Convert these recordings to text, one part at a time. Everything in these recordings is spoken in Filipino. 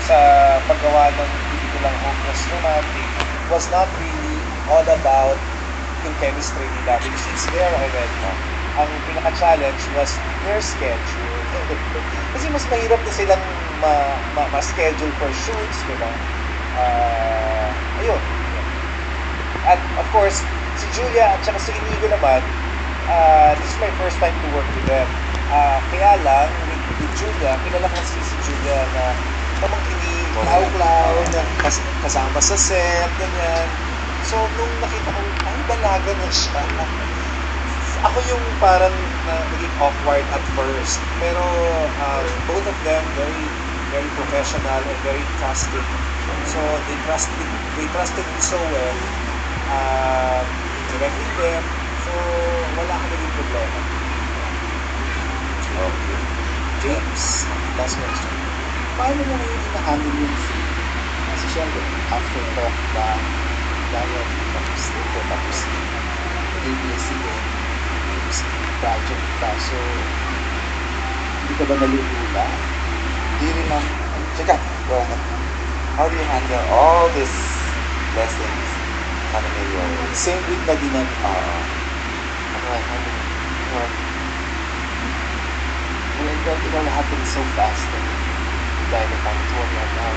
sa paggawa ng pelikulang Hopeless Romantic was not really all about yung chemistry nila because it's there already. Ang pinaka-challenge was their schedule. Kasi mas mahirap na silang ma-schedule for shoots, di ba? Ayun. At of course, si Julia at saka si Inigo naman, this is my first time to work with them. Kaya lang, with Julia, kilala ko si Julia na pamangkinig, clown, kasama sa set, ganyan. So, nung nakita ko, ay, dalaga na siya. Ako yung parang naging awkward at first. Pero both of them very very professional and very trusting. So they trusted me so well. Directing them. So wala akong naging problema. Okay. James, last question. Paano mo ngayon ina-handle yung film? Kasi syempre, after talk ba, dialogue, tapos ABS-CBN, project pa. So, hindi ka ba nalulula? Hindi rin lang. Teka, go ahead. How do you handle all these blessings coming in your way? Same with Nadinan. How do I handle it? It all happened so fast. By the time it's what you have now.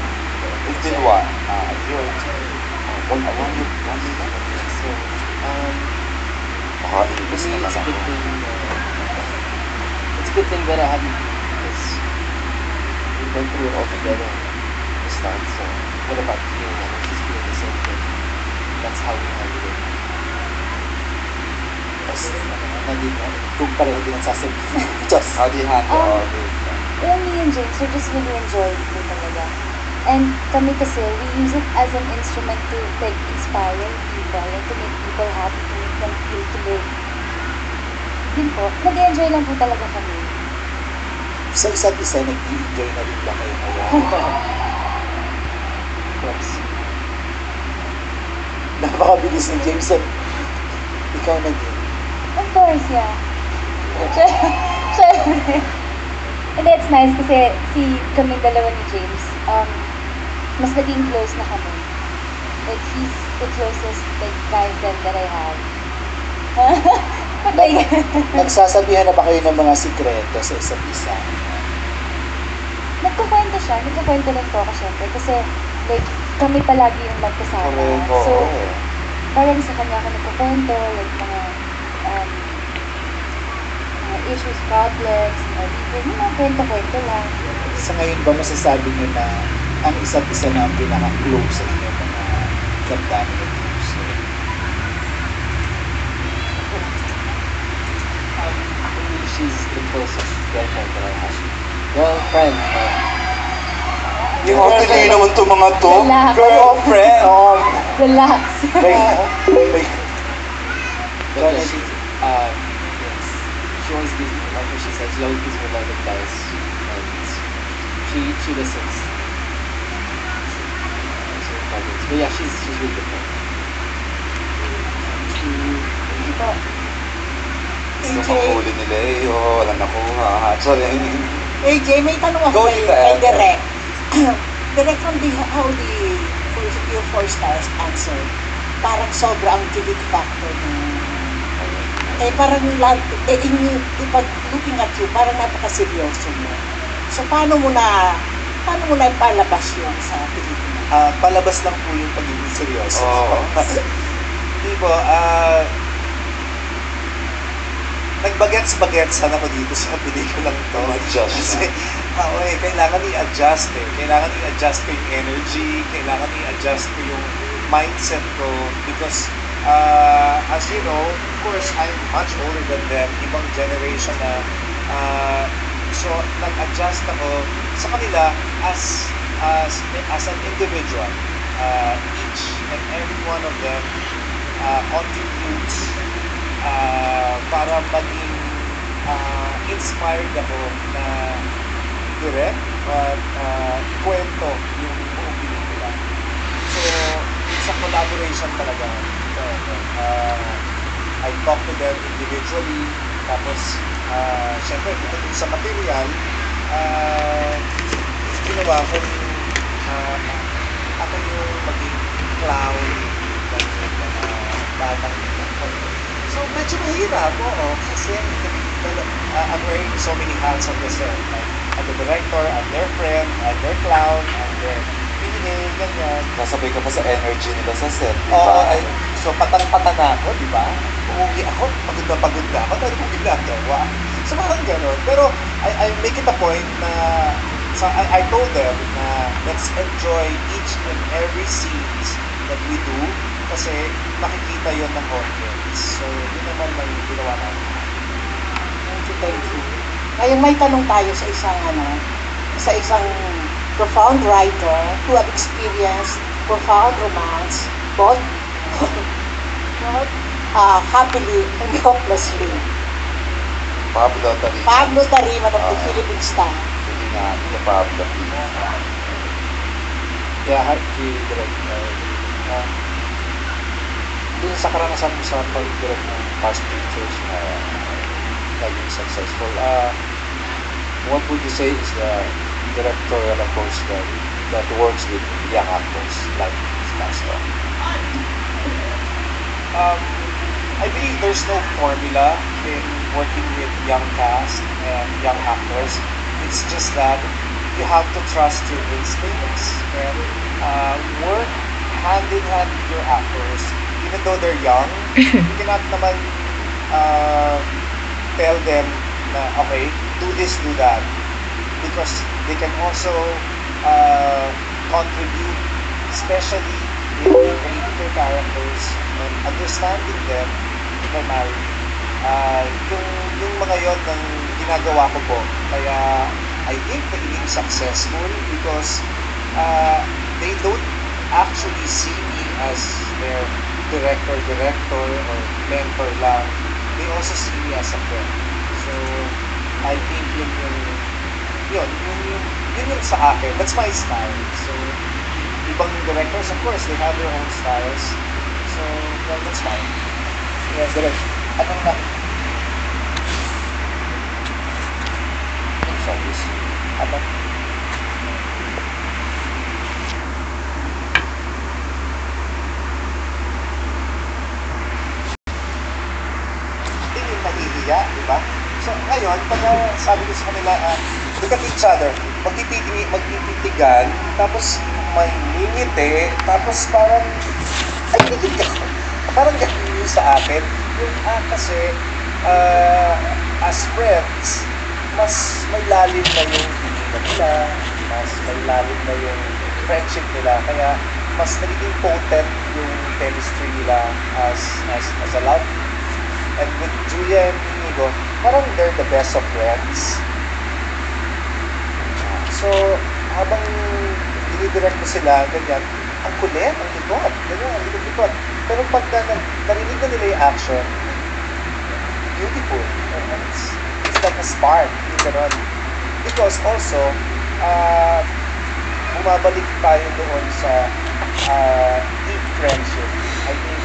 It's been what? A year or two? One year now. So, Maka-English for me, naman it's a ako. good thing. It's a good thing that I haven't because we went through it all together to start. So, what about you? I know she's doing the same thing. That's how we handle it. Kasi, kung pareho din ang sasabihin. Just, How do you handle all this? Well, me and James, we just really enjoyed it talaga. And kami kasi, we use it as an instrument to like inspire people and to make people happy, to make them feel to live. Yun po, nag-enjoy lang po talaga kami. sa isa't isa, nag-enjoy na rin ba kayo ngayon? Of course. Napakabilis ni James. Ikaw na din. Of course, yeah. Siyempre. And it's nice kasi kaming dalawa ni James, mas naging close na kami. Like, he's the closest like guy friend that I have. Like, Nagsasabihan na ba kayo ng mga sikreto sa isa't isa? nagkukwento siya. Nagkukwento rin po ako syempre. Kasi, like, kami palagi yung magkasama. Correct, So, oo. parang sa kanya ako nagkukwento, like, mga issues, problems, kwento-kwento lang. Sa ngayon ba masasabi niyo na ang isa't isa na ang pinaka-close sa inyo mga damdamin at puso? Actually, she's the closest girlfriend that I have. Girlfriend. Yung okay naman to mga to. Relax. Girlfriend. Relax. Because she's, yes. She always gives me, like what she says, she always gives me a lot of advice. And she listens. But yeah, she's really good. Gusto kong huli nila eh. Oh, walang nakuha. Sorry. AJ, may tanong ako Go kay ahead. Direk. Direk, from your 4 stars answer, parang sobra ang kilig factor na parang looking at you, parang napaka-seryoso mo. So, paano mo na ipalabas yun sa pelikula? Palabas lang po yung pagiging seryoso. Oh. Di ba, nagbagets-bagetsan ako dito sa pelikulang to. Adjust Kasi, kailangan i-adjust eh. Kailangan i-adjust ko yung energy, kailangan i-adjust ko yung mindset ko because as you know, of course, I'm much older than them, ibang generation na so nag-adjust ako sa kanila as an individual. Each and every one of them contributes para maging inspired ako na direct at kwento yung buong pelikula. So, it's a collaboration talaga. I talk to them individually, tapos syempre dito sa material, ginawa ko uh, ako yung maging clown ng mga batang ito. So, medyo mahirap, oo. Kasi I'm wearing so many hats on the set. Like, I'm the director, I'm their friend, I'm their clown, I'm their PA, ganyan. Nasabay ka pa sa energy nila sa set, di Oo, ba? so patang-pata na ako, di ba? Umuwi ako, pagod na ako, dahil kong ginagawa. So parang gano'n. Pero I make it a point na, so I told them na let's enjoy each and every scenes that we do kasi makikita yon ng audience. So yun naman lang yung ginawa namin. Thank you. Ngayon may tanong tayo sa isang profound writer who have experienced profound romance, both happily and hopelessly. Pablo Tarima. Pablo Tarima of the Ah. Philippine Star. Hindi nga, ito Pablo. Yeah, hi, direct. Dun sa karanasan mo sa pag-direct ng past pictures na naging successful, what would you say is the directorial approach that works with young actors like Castro? I believe there's no formula in working with young cast and young actors. It's just that you have to trust your instincts and work hand in hand with your actors. Even though they're young, you cannot naman tell them na, okay, do this, do that. Because they can also contribute, especially in creating their characters and understanding them primarily. Yung mga yon ng ginagawa ko po. Kaya I think naging successful because they don't actually see me as their director or mentor lang. They also see me as a friend. So I think yun yung sa akin. That's my style. So ibang directors, of course, they have their own styles. So, well, that's fine. Yeah, direct. Anong na? Service. Ano? Hindi yung nahihiya, di ba? So, ngayon, pag sabi ko sa kanila, look at each other, magtititigan, tapos may ngingiti, tapos parang, ay, ngingit ka. Parang ganun yung sa akin. Yung kasi, as friends, mas may lalim na yung pilihan nila, mas may lalim na yung friendship nila, kaya mas nagiging potent yung chemistry nila as a love. And with Julia and Inigo, parang they're the best of friends. So, habang dinidirect ko sila, ganyan, ang kulit, ang likod, ganyan, ang likod. Pero pag narinig na nila yung action, beautiful. It's like a spark, yung gano'n. Because also, bumabalik tayo doon sa deep friendship. I think,